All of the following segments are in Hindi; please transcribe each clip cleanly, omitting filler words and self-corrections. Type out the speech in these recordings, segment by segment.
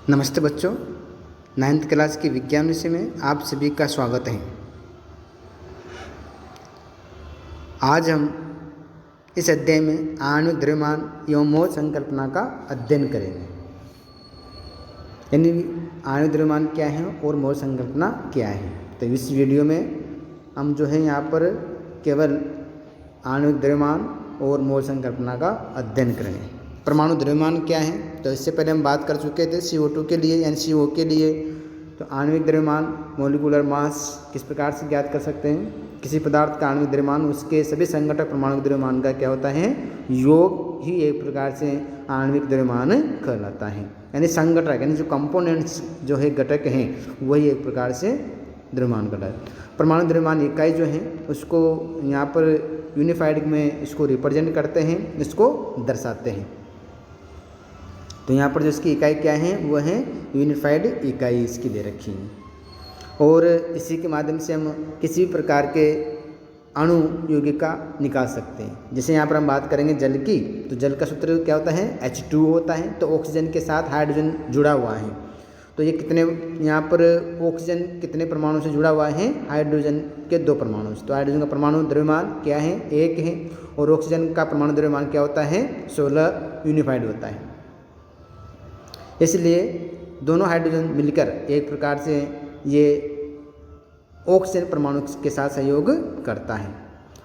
नमस्ते बच्चों, 9th क्लास की विज्ञान विषय में आप सभी का स्वागत है। आज हम इस अध्याय में आणविक द्रव्यमान एवं मोल संकल्पना का अध्ययन करेंगे। यानी आणविक द्रव्यमान क्या है और मोल संकल्पना क्या है। तो इस वीडियो में हम जो है यहाँ पर केवल आणविक द्रव्यमान और मोल संकल्पना का अध्ययन करेंगे। परमाणु द्रव्यमान क्या है, तो इससे पहले हम बात कर चुके थे CO2 के लिए यानी CO के लिए। तो आणविक द्रव्यमान मोलिकुलर मास किस प्रकार से ज्ञात कर सकते हैं। किसी पदार्थ का आणविक द्रव्यमान उसके सभी संघटक परमाणु द्रव्यमान का क्या होता है, योग ही एक प्रकार से आणविक द्रव्यमान कहलाता है। यानी संघटक यानी जो कंपोनेंट्स जो है घटक हैं वही एक प्रकार से द्रव्यमान कहलाता है। परमाणु द्रव्यमान इकाई जो है उसको यहाँ पर यूनिफाइड में इसको रिप्रेजेंट करते हैं, इसको दर्शाते हैं। तो यहाँ पर जो इसकी इकाई क्या है वह है यूनिफाइड इकाई इसकी दे रखी है। और इसी के माध्यम से हम किसी भी प्रकार के अणु यौगिका निकाल सकते हैं। जैसे यहाँ पर हम बात करेंगे जल की, तो जल का सूत्र क्या होता है, H2 होता है। तो ऑक्सीजन के साथ हाइड्रोजन जुड़ा हुआ है। तो ये कितने यहाँ पर ऑक्सीजन कितने परमाणु से जुड़ा हुआ है, हाइड्रोजन के 2 परमाणु से। तो हाइड्रोजन का परमाणु द्रव्यमान क्या है, 1 है। और ऑक्सीजन का परमाणु द्रव्यमान क्या होता है, 16 यूनिफाइड होता है। इसलिए दोनों हाइड्रोजन मिलकर एक प्रकार से ये ऑक्सीजन परमाणु के साथ सहयोग करता है।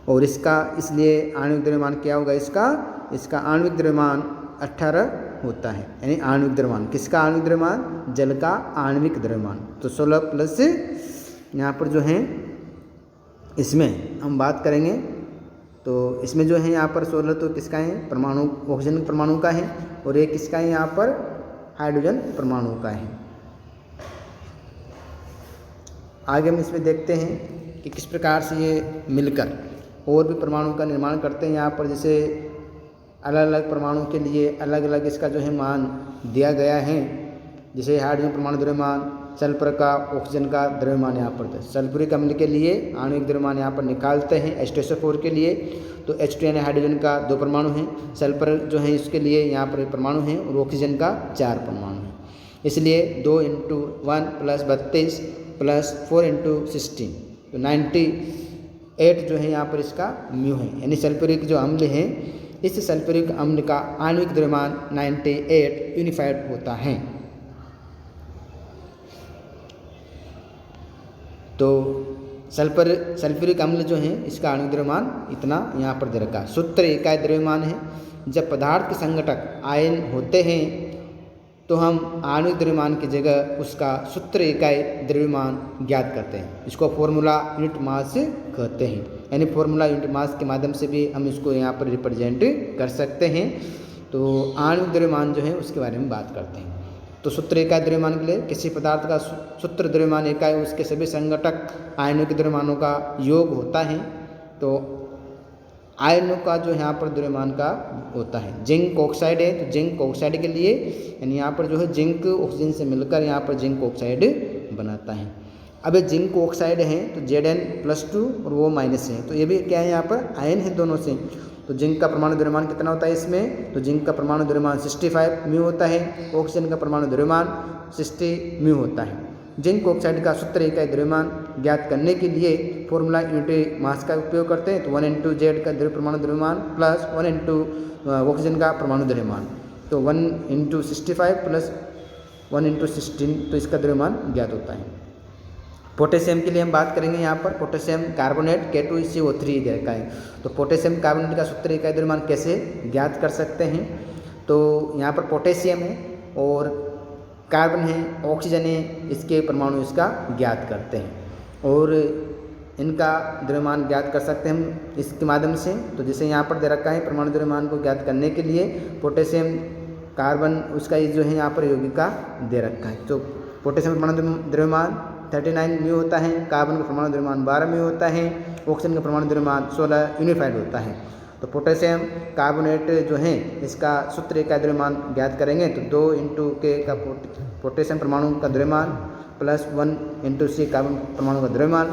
और इसका इसलिए आणविक द्रव्यमान क्या होगा, इसका आणविक द्रव्यमान 18 होता है। यानी आणविक द्रव्यमान किसका आणविक द्रव्यमान, जल का आणविक द्रव्यमान। तो 16 प्लस यहाँ पर जो है इसमें हम बात करेंगे। तो इसमें जो है यहाँ पर 16 तो किसका है, परमाणु ऑक्सीजन परमाणु का है। और एक किसका है यहाँ पर, हाइड्रोजन परमाणु का है। आगे हम इसमें देखते हैं कि किस प्रकार से ये मिलकर और भी परमाणु का निर्माण करते हैं। यहाँ पर जैसे अलग अलग परमाणु के लिए अलग अलग इसका जो है मान दिया गया है। जैसे हाइड्रोजन परमाणु द्रव्यमान, सल्फर का, ऑक्सीजन का द्रव्यमान यहाँ पर सल्फ्यूरिक अम्ल के लिए आणविक द्रव्यमान यहाँ पर निकालते हैं H2SO4 के लिए। तो H2 यानी हाइड्रोजन का 2 परमाणु हैं, सल्फर जो है इसके लिए यहाँ पर परमाणु हैं, और ऑक्सीजन का 4 परमाणु हैं। इसलिए 2 × 1 + 32 + 4 × 16 तो 98 जो है यहाँ पर इसका म्यू है। यानी सल्फ्यूरिक जो अम्ल है, इस सल्फ्यूरिक अम्ल का आणविक द्रव्यमान 98 यूनिफाइड होता है। तो सल्फ्यूरिक अम्ल जो है इसका आणविक द्रव्यमान इतना यहाँ पर दे रखा है। सूत्र इकाई द्रव्यमान है। जब पदार्थ के संघटक आयन होते हैं तो हम आणविक द्रव्यमान की जगह उसका सूत्र इकाई द्रव्यमान ज्ञात करते हैं। इसको फॉर्मूला यूनिट मास कहते हैं। यानी फॉर्मूला यूनिट मास के माध्यम से भी हम इसको यहाँ पर रिप्रेजेंट कर सकते हैं। तो आणविक द्रव्यमान जो है उसके बारे में बात करते हैं। तो सूत्र इकाई द्रव्यमान के लिए किसी पदार्थ का सूत्र द्रव्यमान इकाई उसके सभी संघटक आयनों के द्रव्यमानों का योग होता है। तो आयनों का जो यहाँ पर द्रव्यमान का होता है, जिंक ऑक्साइड है तो जिंक ऑक्साइड के लिए यानी यहाँ पर जो है जिंक ऑक्सीजन से मिलकर यहाँ पर जिंक ऑक्साइड बनाता है। अब ये जिंक ऑक्साइड है तो Zn+2 और वो माइनस है। तो ये भी क्या है, यहाँ पर आयन है दोनों से। तो जिंक का परमाणु द्रव्यमान कितना होता है इसमें, तो जिंक का परमाणु द्रव्यमान 65 म्यू होता है। ऑक्सीजन का परमाणु द्रव्यमान 60 म्यू होता है। जिंक ऑक्साइड का सूत्र इकाई द्रव्यमान ज्ञात करने के लिए फॉर्मूला यूनिट मास का उपयोग करते हैं। तो 1 × Z का द्रव्य परमाणु द्रव्यमान प्लस 1 × ऑक्सीजन का परमाणु द्रव्यमान। तो 1 × 65 प्लस 1 × 16 तो इसका द्रव्यमान ज्ञात होता है। पोटेशियम के लिए हम बात करेंगे। यहाँ पर पोटेशियम कार्बोनेट K2CO3 दे रखा है। तो पोटेशियम कार्बोनेट का सूत्र इकाई द्रव्यमान कैसे ज्ञात कर सकते हैं। तो यहाँ पर पोटेशियम है और कार्बन है, ऑक्सीजन है, इसके परमाणु इसका ज्ञात करते हैं और इनका द्रव्यमान ज्ञात कर सकते हैं हम इसके माध्यम से। तो जैसे यहाँ पर दे रखा है परमाणु द्रव्यमान को ज्ञात करने के लिए पोटेशियम कार्बन उसका ये जो है यहाँ पर यौगिका दे रखा है। तो पोटेशियम परमाणु द्रव्यमान 39 म्यू होता है, कार्बन का परमाणु द्रव्यमान 12 म्यू होता है, ऑक्सीजन का परमाणु द्रव्यमान 16 यूनिफाइड होता है। तो पोटेशियम कार्बोनेट जो है इसका सूत्र इकाई द्रव्यमान ज्ञात करेंगे। तो 2 × K का पोटेशियम परमाणु का द्रव्यमान प्लस 1 × C कार्बन परमाणु का द्रव्यमान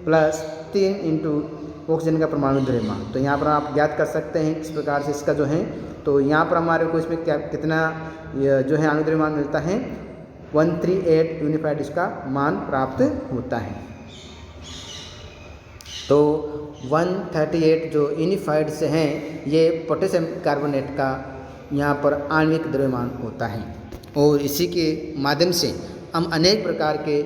प्लस 3 × ऑक्सीजन का परमाणु द्रव्यमान। तो यहाँ पर आप ज्ञात कर सकते हैं किस प्रकार से इसका जो है, तो यहाँ पर हमारे को इसमें क्या कितना जो है आणविक द्रव्यमान मिलता है, 138 यूनिफाइड इसका मान प्राप्त होता है। तो 138 जो यूनिफाइड से हैं ये पोटेशियम कार्बोनेट का यहाँ पर आणविक द्रव्यमान होता है, और इसी के माध्यम से हम अनेक प्रकार के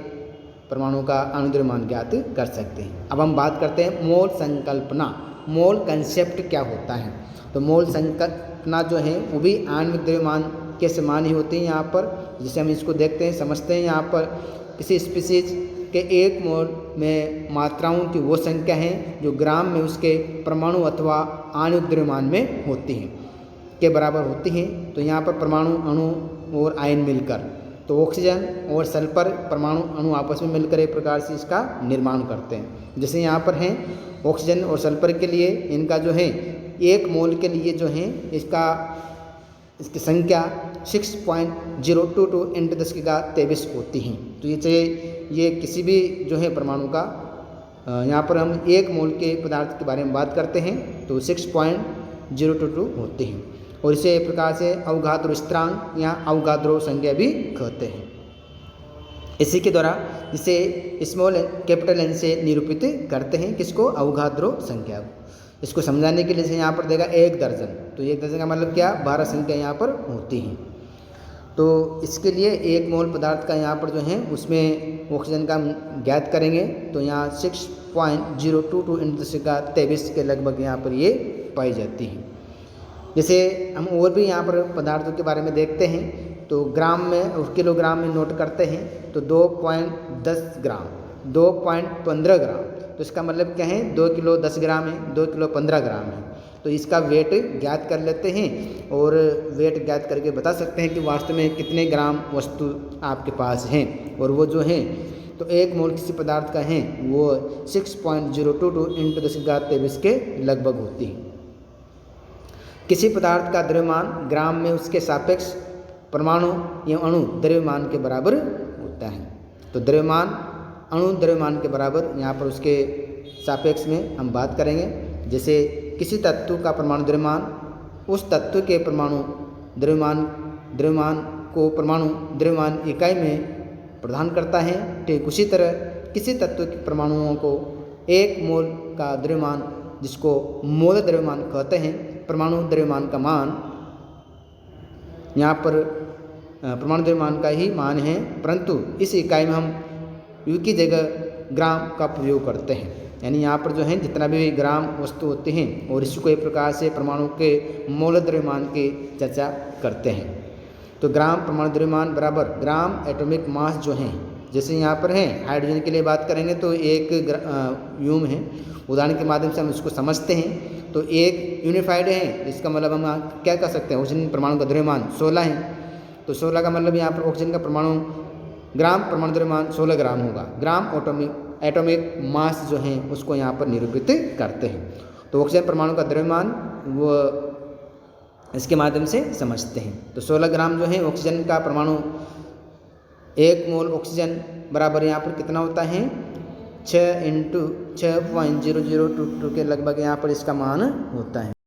परमाणु का आणविक द्रव्यमान ज्ञात कर सकते हैं। अब हम बात करते हैं मोल संकल्पना, मोल कंसेप्ट क्या होता है। तो मोल संकल्पना जो है वो भी आणविक द्रव्यमान के समान ही होती है। यहाँ पर जिसे हम इसको देखते हैं, समझते हैं, यहाँ पर किसी स्पीसीज के 1 मोल में मात्राओं की वो संख्या है जो ग्राम में उसके परमाणु अथवा आणविक द्रव्यमान में होती हैं के बराबर होती हैं। तो यहाँ पर परमाणु, अणु और आयन मिलकर, तो ऑक्सीजन और सल्फर परमाणु अणु आपस में मिलकर एक प्रकार से इसका निर्माण करते हैं। जैसे यहाँ पर हैं ऑक्सीजन और सल्फर के लिए इनका जो है 1 मोल के लिए जो है इसकी संख्या 6.022 × 10⁻23 होती हैं। तो ये चाहे ये किसी भी जो है परमाणु का, यहाँ पर हम 1 मोल के पदार्थ के बारे में बात करते हैं तो 6.022 होते हैं, और इसे एक प्रकार से अवगाद्रो स्थिरांक या अवगाद्रो संख्या भी कहते हैं। इसी के द्वारा इसे स्मॉल कैपिटल एन से निरूपित करते हैं, किसको, अवगाद्रो संख्या को। इसको समझाने के लिए यहाँ पर देगा 1 दर्जन, तो 1 दर्जन का मतलब क्या, 12 संख्या यहाँ पर होती हैं। तो इसके लिए 1 मोल पदार्थ का यहाँ पर जो है उसमें ऑक्सीजन का ज्ञात करेंगे, तो यहाँ 6.022 × 10⁻23 के लगभग यहाँ पर ये पाई जाती है। जैसे हम और भी यहाँ पर पदार्थों के बारे में देखते हैं, तो ग्राम में और किलोग्राम में नोट करते हैं, तो 2.10 ग्राम, 2.15 ग्राम, तो इसका मतलब क्या है, 2 किलो 10 ग्राम है, 2 किलो 15 ग्राम है। तो इसका वेट ज्ञात कर लेते हैं, और वेट ज्ञात करके बता सकते हैं कि वास्तव में कितने ग्राम वस्तु आपके पास हैं, और वो जो है तो 1 मोल किसी पदार्थ का है वो 6.022 × 10⁻23 के लगभग होती है। किसी पदार्थ का द्रव्यमान ग्राम में उसके सापेक्ष परमाणु या अणु द्रव्यमान के बराबर होता है। तो द्रव्यमान अणु द्रव्यमान के बराबर यहाँ पर उसके सापेक्ष में हम बात करेंगे। जैसे किसी तत्व का परमाणु द्रव्यमान उस तत्व के परमाणु द्रव्यमान को परमाणु द्रव्यमान इकाई में प्रदान करता है, ठीक उसी तरह किसी तत्व के परमाणुओं को 1 मोल का द्रव्यमान, जिसको मोल द्रव्यमान कहते हैं, परमाणु द्रव्यमान का मान यहाँ पर परमाणु द्रव्यमान का ही मान है, परंतु इस इकाई में हम यू की जगह ग्राम का प्रयोग करते हैं। यानी यहाँ पर जो है जितना भी ग्राम वस्तु होते हैं और इसको एक प्रकार से परमाणु के मोल द्रव्यमान की चर्चा करते हैं। तो ग्राम परमाणु द्रव्यमान बराबर ग्राम एटॉमिक मास जो है, जैसे यहाँ पर है हाइड्रोजन के लिए बात करेंगे तो 1 यूम है, उदाहरण के माध्यम से हम इसको समझते हैं। तो 1 यूनिफाइड है, इसका मतलब हम क्या कर सकते हैं, ऑक्सीजन परमाणु का द्रव्यमान 16 है, तो 16 का मतलब यहाँ पर ऑक्सीजन का ग्राम परमाणु द्रव्यमान 16 ग्राम होगा। ग्राम एटॉमिक मास जो है उसको यहाँ पर निरूपित करते हैं। तो ऑक्सीजन परमाणु का द्रव्यमान वो इसके माध्यम से समझते हैं। तो 16 ग्राम जो है ऑक्सीजन का परमाणु, 1 मोल ऑक्सीजन बराबर यहाँ पर कितना होता है, 6 × 6.0022 के लगभग यहाँ पर इसका मान होता है।